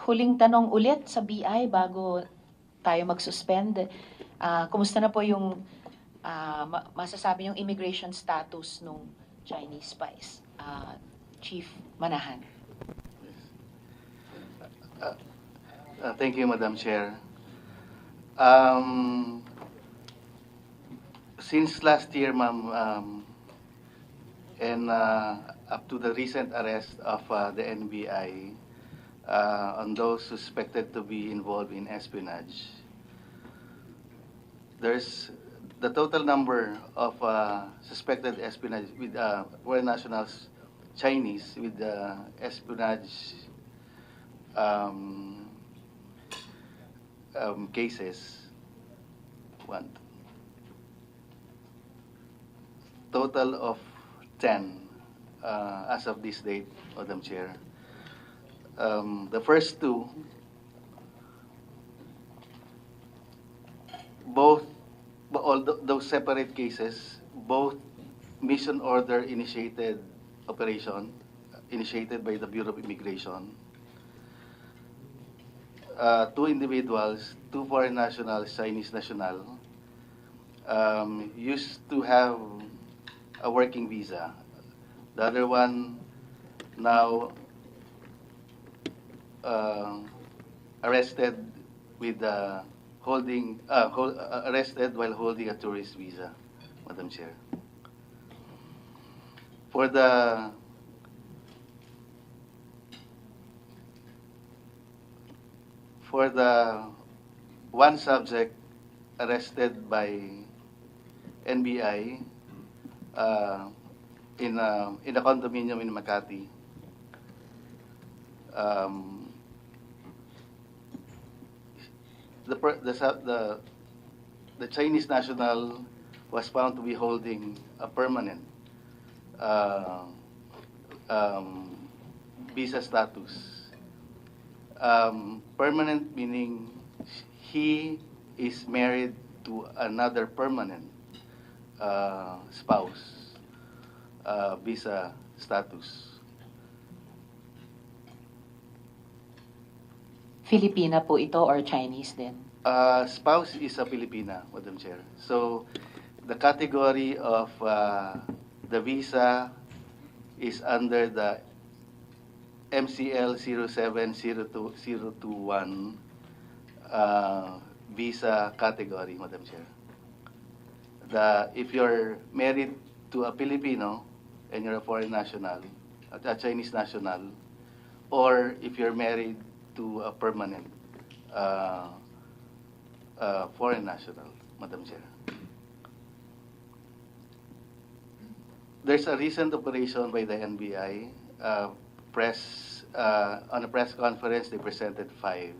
huling tanong ulit sa BI bago tayo mag-suspend. Kumusta na po yung masasabi yung immigration status nung Chinese spies? Chief Manahan. Thank you, Madam Chair. Since last year, ma'am, and up to the recent arrest of the NBI on those suspected to be involved in espionage, there's the total number of suspected espionage with foreign nationals, Chinese, with espionage cases, one total of 10 as of this date, Madam Chair. The first two, all those separate cases, both mission order initiated operation, initiated by the Bureau of Immigration. Two individuals, two foreign nationals, Chinese national, used to have a working visa. The other one now arrested with arrested while holding a tourist visa, Madam Chair. For the one subject arrested by NBI in a condominium in Makati, the Chinese national was found to be holding a permanent visa status. Permanent meaning he is married to another permanent spouse, visa status. Filipina po ito or Chinese din? Spouse is a Filipina, Madam Chair. So the category of the visa is under the MCL 0702021 visa category, Madam Chair. If you're married to a Filipino and you're a foreign national, a Chinese national, or if you're married to a permanent foreign national, Madam Chair. There's a recent operation by the NBI. On a press conference, they presented 5.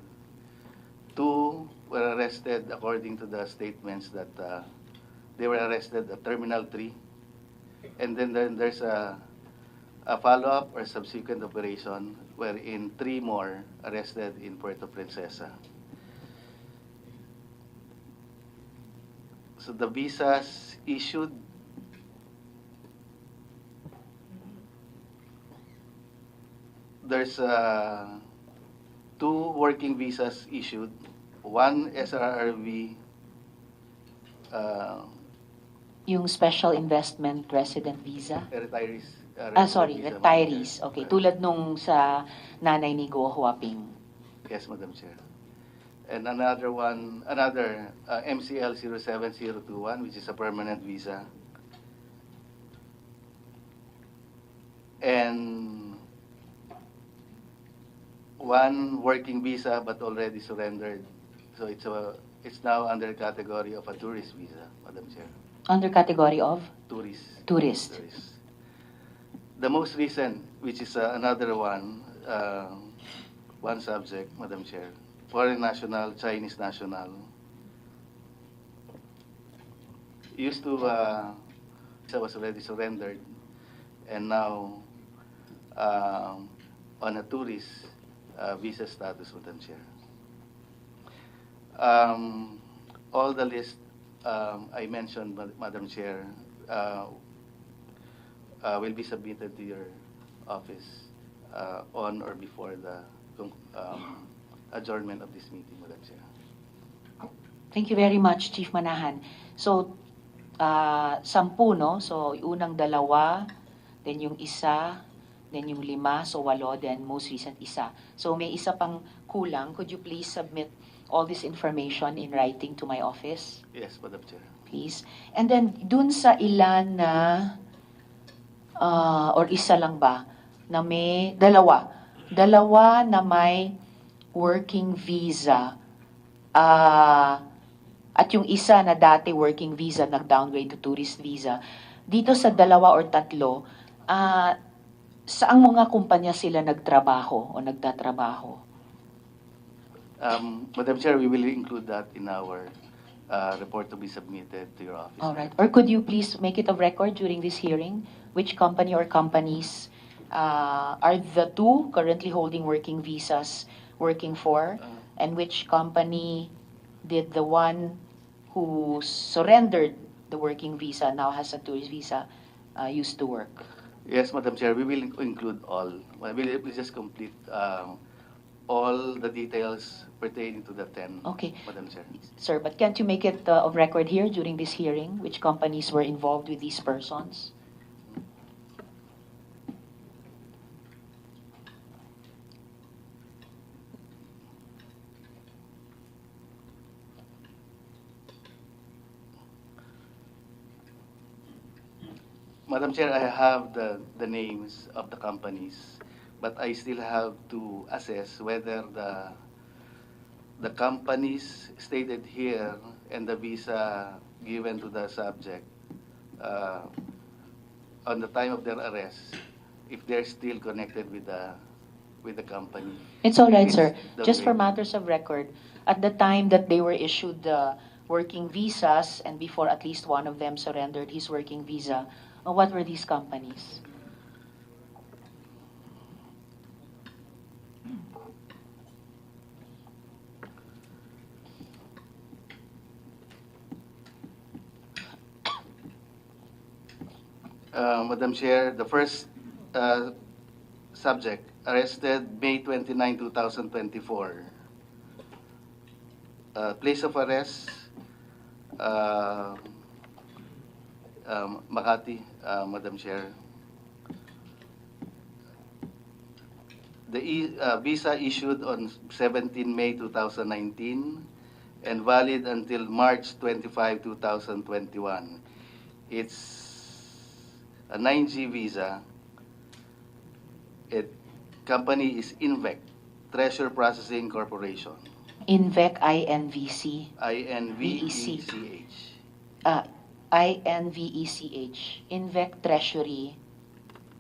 2 were arrested according to the statements that they were arrested at Terminal 3. And then there's a follow-up or subsequent operation wherein 3 more arrested in Puerto Princesa. So the visas issued there's 2 working visas issued, 1 SRRV. Yung Special Investment Resident Visa? Retirees. Retirees. Okay, tulad nung sa nanay ni Go Huaping. Yes, Madam Chair. And another MCL 07021, which is a permanent visa. And 1 working visa but already surrendered. So it's now under category of a tourist visa, Madam Chair. Under category of? Tourist. The most recent, which is another one subject, Madam Chair, foreign national, Chinese national, used to was already surrendered, and now on a tourist visa status, Madam Chair. All the list I mentioned, Madam Chair, will be submitted to your office on or before the adjournment of this meeting, Madam Chair. Thank you very much, Chief Manahan. So, 10, no? So, yung unang 2, then yung isa, then yung 5, so 8, then most recent isa. So, may isa pang kulang. Could you please submit all this information in writing to my office, Yes, Madam Chair. please? And then, dun sa ilan na, or isa lang ba, na may, dalawa na may working visa, at yung isa na dati working visa, nag-downgrade to tourist visa, dito sa 2 or 3, saang mga kumpanya sila nagtrabaho o nagtatrabaho? Madam Chair, we will include that in our report to be submitted to your office. All right. Or could you please make it a record during this hearing? Which company or companies are the 2 currently holding working visas working for? And which company did the one who surrendered the working visa, now has a tourist visa, used to work? Yes, Madam Chair, we will include all. We'll just complete all the details pertaining to the 10, Okay. Madam Chair. Sir, but can't you make it of record here during this hearing? Which companies were involved with these persons? Madam Chair, I have the names of the companies, but I still have to assess whether the companies stated here and the visa given to the subject on the time of their arrest, if they're still connected with the company. It's all right, It's sir. the Just for way- matters of record, at the time that they were issued the working visas, and before at least one of them surrendered his working visa, what were these companies? Madam Chair, the first subject arrested May 29, 2024. Place of arrest, Makati, Madam Chair. The visa issued on 17 May 2019 and valid until March 25, 2021. It's a 9G visa. Company is INVEC, Treasure Processing Corporation. INVEC, INVC, INVECH. INVECH, INVEC Treasury,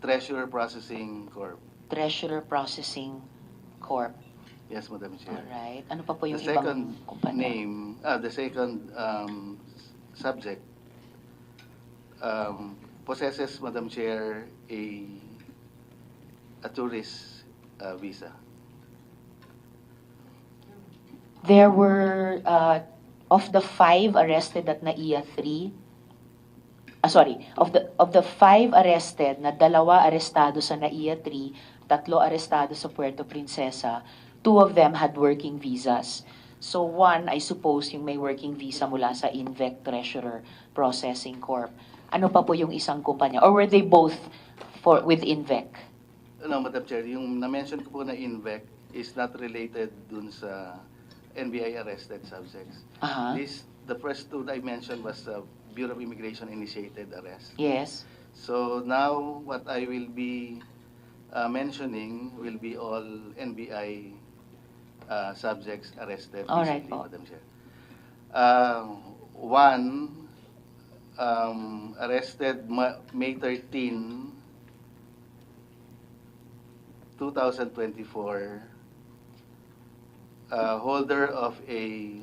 Treasure Processing Corp. Treasurer Processing Corp. Yes, Madam Chair. Alright. Ano pa po The yung second ibang kumpanya? name, the second subject possesses, Madam Chair, a tourist visa. There were, of the 5 arrested at NAIA 3, of the 5 arrested, na 2 arestado sa NAIA 3, 3 arestado sa Puerto Princesa, 2 of them had working visas. So 1, I suppose, yung may working visa mula sa INVEC Treasurer Processing Corp. Ano pa po yung isang kumpanya? Or were they both with INVEC? No, Madam Chair, yung na-mention ko po na INVEC is not related dun sa NBI arrested subjects. Aha. The first 2 that I mentioned was Bureau of Immigration initiated arrest. Yes. So now what I will be mentioning will be all NBI subjects arrested All right recently, po. Madam Chair. One arrested May 13, 2024, holder of a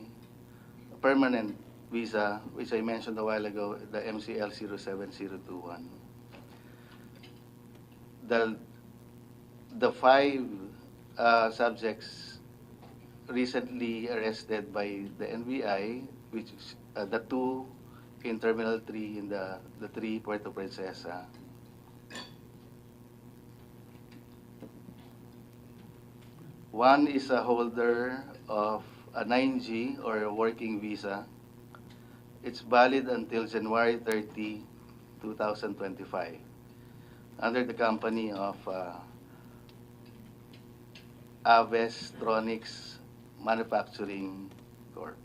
permanent visa, which I mentioned a while ago, the MCL 07021. The 5 subjects recently arrested by the NBI, which is the 2 in Terminal 3 in the 3 Puerto Princesa. One is a holder of a 9G or a working visa. It's valid until January 30, 2025, under the company of Avestronics Manufacturing Corp.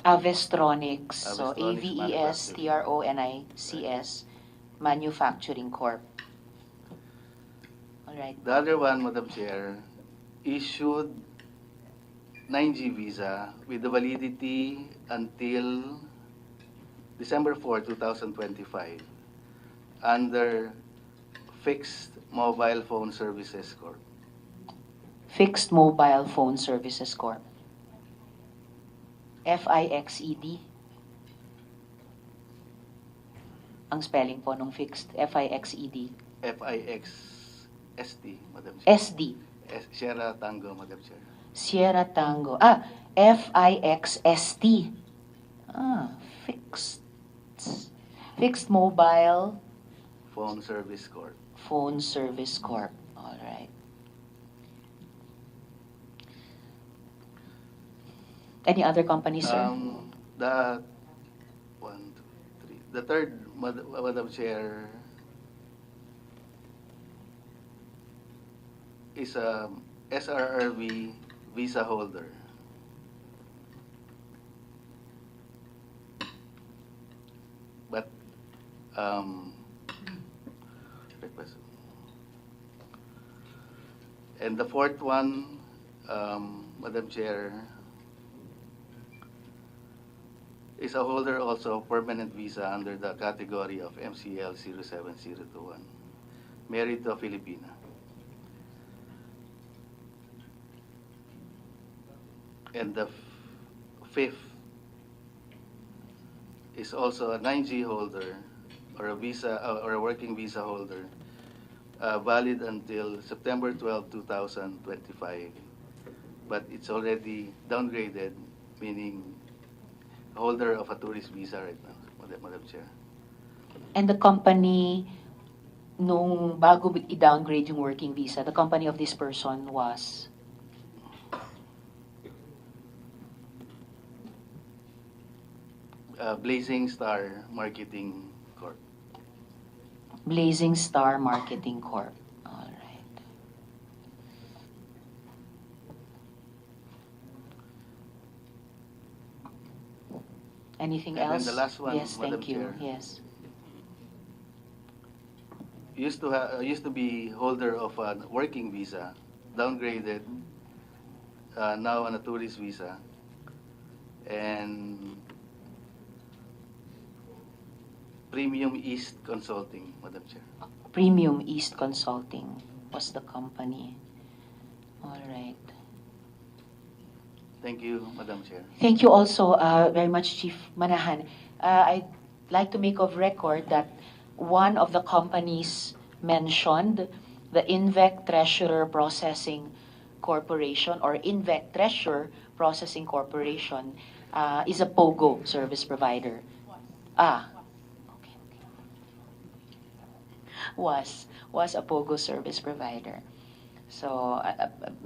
Avestronics, so Avestronics Avestronics Manufacturing Corp. All right. The other one, Madam Chair, issued 9G visa with the validity until December 4, 2025 under Fixed Mobile Phone Services Corp. Fixed Mobile Phone Services Corp. FIXED. Ang spelling po nung fixed, FIXED. FIXST, Madam Chair. SD. Sierra Tango, Madam Chair. Sierra Tango. FIXST. Fixed. Fixed Mobile Phone Service Corp. Phone Service Corp. All right. Any other companies, sir? The one, two, three. The third, Madam Chair, is a SRRV visa holder. But and the fourth one, Madam Chair, is a holder also of permanent visa under the category of MCL 07021, married to a Filipina. And the fifth is also a 9G holder or a visa or a working visa holder, valid until September 12, 2025, but it's already downgraded, meaning holder of a tourist visa right now, Madam Chair. And the company, nung bago i-downgrade yung working visa, the company of this person was? Blazing Star Marketing Corp. Blazing Star Marketing Corp. All right. Anything And then else? the last one, yes, Madam thank you. Chair. Yes. Used to be holder of a working visa, downgraded, now on a tourist visa, and Premium East Consulting, Madam Chair. Premium East Consulting was the company. All right. Thank you, Madam Chair. Thank you also very much, Chief Manahan. I'd like to make of record that one of the companies mentioned, the Invec Treasurer Processing Corporation or Invec Treasure Processing Corporation, is a POGO service provider. Okay. Was a POGO service provider. So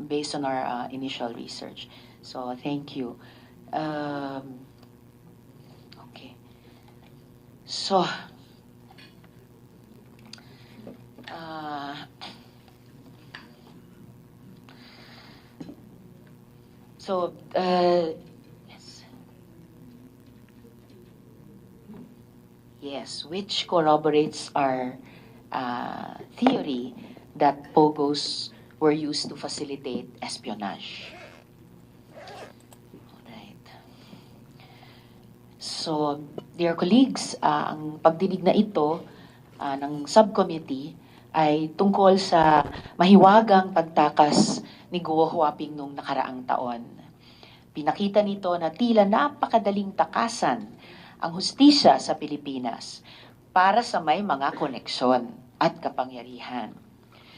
based on our initial research. So thank you. Okay. So yes, which corroborates our theory that POGOs were used to facilitate espionage. Alright. So, dear colleagues, ang pagdinig na ito ng subcommittee ay tungkol sa mahiwagang pagtakas ni Guo Huaping nung nakaraang taon. Pinakita nito na tila napakadaling takasan ang hustisya sa Pilipinas para sa may mga koneksyon at kapangyarihan.